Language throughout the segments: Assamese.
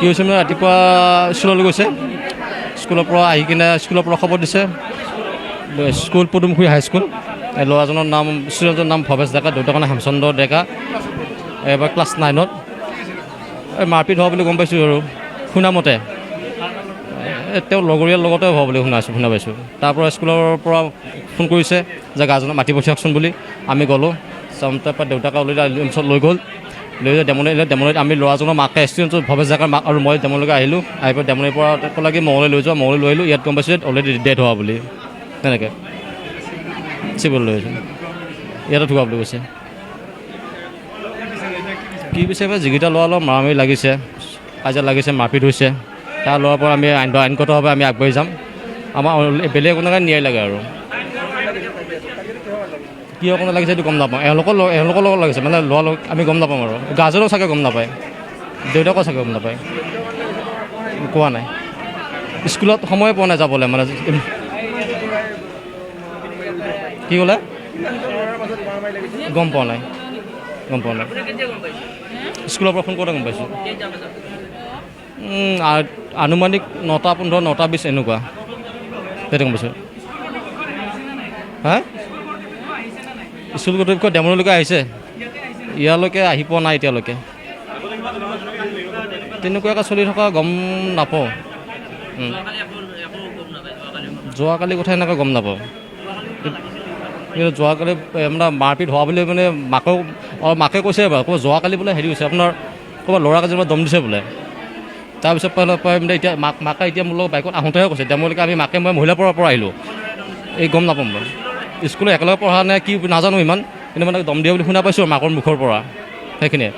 কি হৈছে মানে ৰাতিপুৱা স্কুললৈ গৈছে, স্কুলৰ পৰা আহি কিনে স্কুলৰ পৰা খবৰ দিছে স্কুল পদুমপুখুৰী হাইস্কুল, এই ল'ৰাজনৰ নাম ষ্টুডেণ্টৰ নাম ভৱেশ ডেকা, দেউতাকৰ নাম হেমচন্দ্ৰ ডেকা, এবাৰ ক্লাছ 9ত। মাৰপিট হোৱা বুলি গম পাইছোঁ আৰু শুনামতে তেওঁ লগৰীয়াৰ লগতে হোৱা বুলি শুনা পাইছোঁ। তাৰপৰা স্কুলৰ পৰা ফোন কৰিছে যে গাৰ্জেনক মাতি পঠিয়াওকচোন বুলি। আমি গ'লোঁ, তাৰপৰা দেউতাকে লৈ গ'ল, লৈ যাই ডেমনিত আমি ল'ৰাজনৰ মাকে ষ্টুডেণ্টৰ ভৱেশ ডেকাৰ মাক আৰু মই ডেমনিলৈকে আহিলোঁ। আহি পেলাই ডেমনিৰ পৰা ক'লে মঙলৈ লৈ যোৱা, মঙলৈ লৈ আহিলোঁ। ইয়াত গম পাইছোঁ অলৰেডি ডেথ হোৱা বুলি, তেনেকৈ চিভিল লৈ আহিছোঁ, ইয়াতে ঢুকা বুলি কৈছে। কি বিচাৰিব, যিকেইটা ল'ৰা অলপ মাৰামাৰি লাগিছে, কাজিয়া লাগিছে, মাৰপিট হৈছে, তাৰ ল'ৰাৰ পৰা আমি আইনগতভাৱে আমি আগবাঢ়ি যাম। আমাৰ বেলেগ কোনো ন্যায় লাগে আৰু কি অকণমান লাগিছে সেইটো গম নাপাওঁ। এওঁলোকৰ লগত লাগিছে মানে ল'ৰা লগত আমি গম নাপাওঁ আৰু গাৰ্জেনো চাগে গম নাপায়, দেউতাকো চাগে গম নাপায়, কোৱা নাই। স্কুলত সময় পোৱা নাই যাবলৈ, মানে কি ক'লে গম পোৱা নাই, স্কুলৰ পৰা ফোন কৰোঁতে গম পাইছোঁ। আনুমানিক 9:15, 9:20 এনেকুৱা, সেইটো গম পাইছোঁ। হা স্কুল কৰ্তৃপক্ষ ডেমনিলৈকে আহিছে, ইয়ালৈকে আহি পোৱা নাই এতিয়ালৈকে। তেনেকুৱাকৈ চলি থকা গম নাপাওঁ। যোৱাকালি কথা এনেকৈ গম নাপাওঁ, কিন্তু যোৱাকালি আপোনাৰ মাৰপিট হোৱা বুলি মানে মাকে কৈছে বাৰু, ক'ৰবাত যোৱাকালি বোলে হেৰি হৈছে আপোনাৰ, ক'ৰবাত ল'ৰা কেইজনমান দম দিছে বোলে। তাৰপিছত মানে এতিয়া মাকে এতিয়া মোৰ লগত বাইকত আহোঁতেহে কৈছে, ডেমনিলৈকে আমি মাকে মই মহিলাৰ পৰা আহিলোঁ, এই গম নাপাম বাৰু। স্কুলত একেলগে পঢ়া নে কি নাজানো ইমান, কিন্তু মানে দম দিয়া বুলি শুনা পাইছোঁ মাকৰ মুখৰ পৰা, সেইখিনিয়ে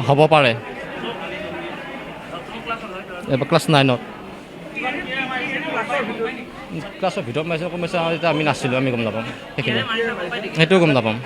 হ'ব পাৰে। এবাৰ ক্লাছ 9ত ক্লাছৰ ভিতৰত মাৰিছে, কমাইছে, এতিয়া আমি নাছিলোঁ, আমি গম নাপাম সেইখিনি, সেইটোও গম নাপাম।